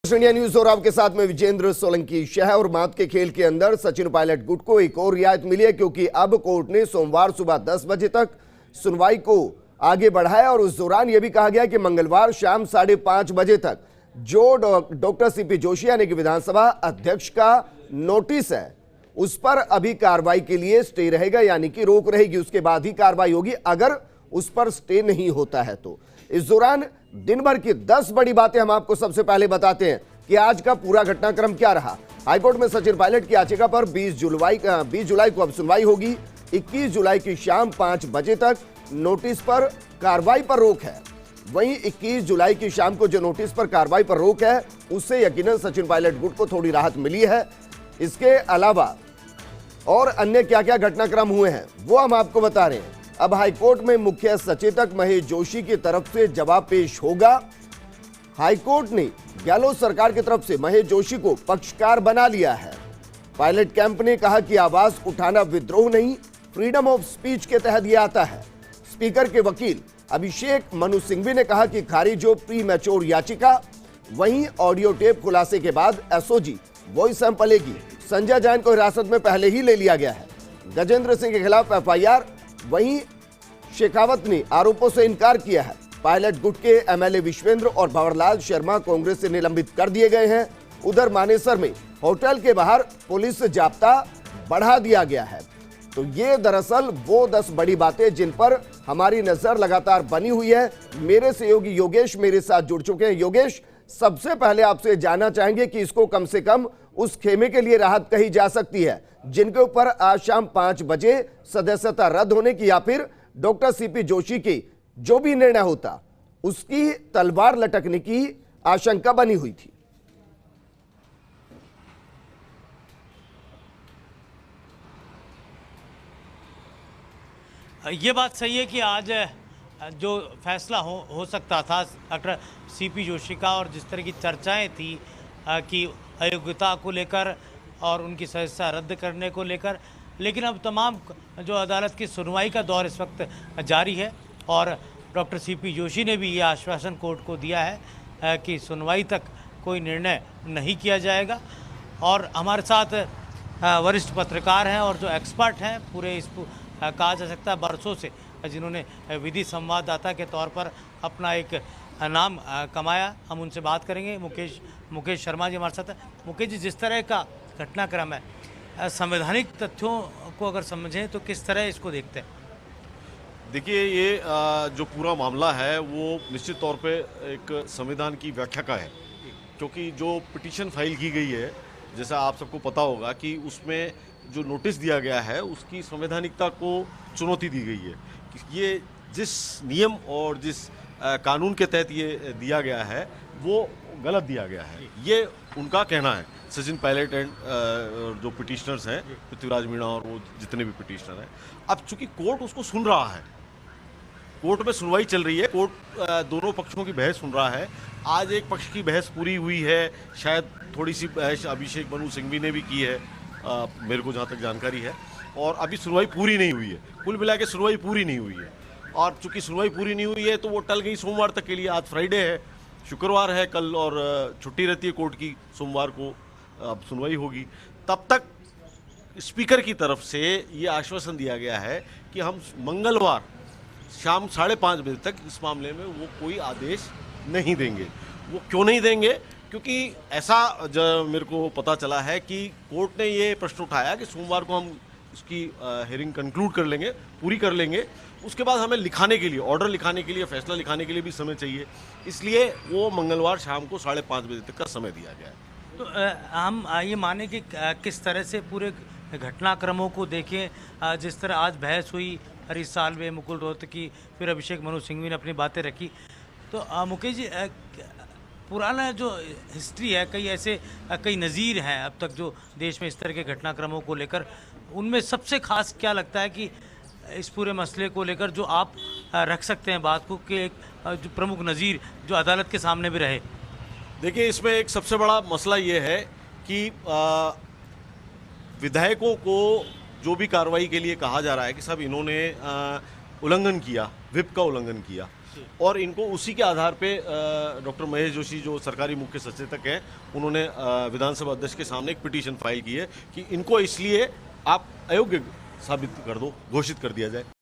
India news और आपके साथ में विजेंद्र सोलंकी। शह और मात के खेल के अंदर सचिन पायलट गुट को एक और रियायत मिली है, क्योंकि अब कोर्ट ने सोमवार सुबह 10 बजे तक सुनवाई को आगे बढ़ाया और उस दौरान यह भी कहा गया कि मंगलवार शाम 5:30 बजे तक जो डॉक्टर सीपी जोशी यानी कि विधानसभा अध्यक्ष का नोटिस है उस पर अभी कार्रवाई के लिए स्टे रहेगा, यानी कि रोक रहेगी। उसके बाद ही कार्रवाई होगी अगर उस पर स्टे नहीं होता है तो। इस दौरान दिन भर की 10 बड़ी बातें हम आपको सबसे पहले बताते हैं कि आज का पूरा घटनाक्रम क्या रहा। हाईकोर्ट में सचिन पायलट की याचिका पर 20 जुलाई को अब सुनवाई होगी। 21 जुलाई की शाम 5 बजे तक नोटिस पर कार्रवाई पर रोक है। वहीं 21 जुलाई की शाम को जो नोटिस पर कार्रवाई पर रोक है उससे यकीनन सचिन पायलट गुट को थोड़ी राहत मिली है। इसके अलावा और अन्य क्या क्या घटनाक्रम हुए हैं वो हम आपको बता रहे हैं। अब हाईकोर्ट में मुख्य सचेतक महेश जोशी की तरफ से जवाब पेश होगा। हाईकोर्ट ने गहलोत सरकार की तरफ से महेश जोशी को पक्षकार बना लिया है। पायलट कैंप ने कहा कि आवाज उठाना विद्रोह नहीं, फ्रीडम ऑफ स्पीच के तहत यह आता है। स्पीकर के वकील अभिषेक मनु सिंघवी ने कहा कि खारिज हो प्री मैच्योर याचिका। वहीं ऑडियो टेप खुलासे के बाद एसओजी वॉइस सैंपल लेगी। संजय जैन को हिरासत में पहले ही ले लिया गया है। गजेंद्र सिंह के खिलाफ एफआईआर। वहीं शेखावत ने आरोपों से इनकार किया है। पायलट गुट के एमएलए विश्वेंद्र और भंवरलाल शर्मा कांग्रेस से निलंबित कर दिए गए हैं। उधर मानेसर में होटल के बाहर पुलिस जाब्ता बढ़ा दिया गया है। तो ये दरअसल वो 10 बड़ी बातें जिन पर हमारी नजर लगातार बनी हुई है। मेरे सहयोगी योगेश मेरे साथ जुड़ चुके हैं। योगेश, सबसे पहले आपसे जानना चाहेंगे कि इसको कम से कम उस खेमे के लिए राहत कही जा सकती है जिनके ऊपर आज शाम 5 बजे सदस्यता रद्द होने की या फिर डॉक्टर सीपी जोशी की जो भी निर्णय होता उसकी तलवार लटकने की आशंका बनी हुई थी। ये बात सही है कि आज जो फैसला हो सकता था डॉक्टर सीपी जोशी का और जिस तरह की चर्चाएं थी कि अयोग्यता को लेकर और उनकी सदस्यता रद्द करने को लेकर, लेकिन अब तमाम जो अदालत की सुनवाई का दौर इस वक्त जारी है और डॉक्टर सीपी जोशी ने भी ये आश्वासन कोर्ट को दिया है कि सुनवाई तक कोई निर्णय नहीं किया जाएगा। और हमारे साथ वरिष्ठ पत्रकार हैं और जो एक्सपर्ट हैं पूरे इस कहा जा सकता है बरसों से, जिन्होंने विधि संवाददाता के तौर पर अपना एक नाम कमाया, हम उनसे बात करेंगे। मुकेश शर्मा जी हमारे साथ है। मुकेश जी, जिस तरह का घटनाक्रम है, संवैधानिक तथ्यों को अगर समझें तो किस तरह इसको देखते हैं? देखिए, ये जो पूरा मामला है वो निश्चित तौर पे एक संविधान की व्याख्या का है, क्योंकि जो पिटीशन फाइल की गई है, जैसा आप सबको पता होगा कि उसमें जो नोटिस दिया गया है उसकी संवैधानिकता को चुनौती दी गई है। ये जिस नियम और जिस कानून के तहत ये दिया गया है वो गलत दिया गया है, ये उनका कहना है। सचिन पायलट एंड जो पिटिशनर्स हैं, पृथ्वीराज मीणा और वो जितने भी पिटिशनर हैं, अब चूंकि कोर्ट उसको सुन रहा है, कोर्ट में सुनवाई चल रही है, कोर्ट दोनों पक्षों की बहस सुन रहा है। आज एक पक्ष की बहस पूरी हुई है, शायद थोड़ी सी बहस अभिषेक मनु सिंघवी ने भी की है, मेरे को जहाँ तक जानकारी है, और अभी सुनवाई पूरी नहीं हुई है। कुल मिला के सुनवाई पूरी नहीं हुई है और चूंकि सुनवाई पूरी नहीं हुई है तो वो टल गई सोमवार तक के लिए। आज फ्राइडे है, शुक्रवार है कल, और छुट्टी रहती है कोर्ट की, सोमवार को अब सुनवाई होगी। तब तक स्पीकर की तरफ से ये आश्वासन दिया गया है कि हम मंगलवार शाम 5:30 बजे तक इस मामले में वो कोई आदेश नहीं देंगे। वो क्यों नहीं देंगे? क्योंकि ऐसा जो मेरे को पता चला है कि कोर्ट ने ये प्रश्न उठाया कि सोमवार को हम उसकी हियरिंग कंक्लूड कर लेंगे, पूरी कर लेंगे, उसके बाद हमें लिखाने के लिए, ऑर्डर लिखाने के लिए, फैसला लिखाने के लिए भी समय चाहिए, इसलिए वो मंगलवार शाम को 5:30 बजे तक का समय दिया गया है। तो हम ये माने कि किस तरह से पूरे घटनाक्रमों को देखें, जिस तरह आज बहस हुई हरीश साल्वे, मुकुल रोहतगी, फिर अभिषेक मनु सिंघवी ने अपनी बातें रखी, तो मुकेश जी पुराना जो हिस्ट्री है, कई नज़ीर हैं अब तक जो देश में इस तरह के घटनाक्रमों को लेकर, उनमें सबसे खास क्या लगता है कि इस पूरे मसले को लेकर जो आप रख सकते हैं बात को कि एक जो प्रमुख नज़ीर जो अदालत के सामने भी रहे? देखिए, इसमें एक सबसे बड़ा मसला ये है कि विधायकों को जो भी कार्रवाई के लिए कहा जा रहा है कि साहब इन्होंने उल्लंघन किया, व्हिप का उल्लंघन किया, और इनको उसी के आधार पे डॉक्टर महेश जोशी जो सरकारी मुख्य सचेतक हैं, उन्होंने विधानसभा अध्यक्ष के सामने एक पिटीशन फाइल की है कि इनको इसलिए आप अयोग्य साबित कर दो, घोषित कर दिया जाए।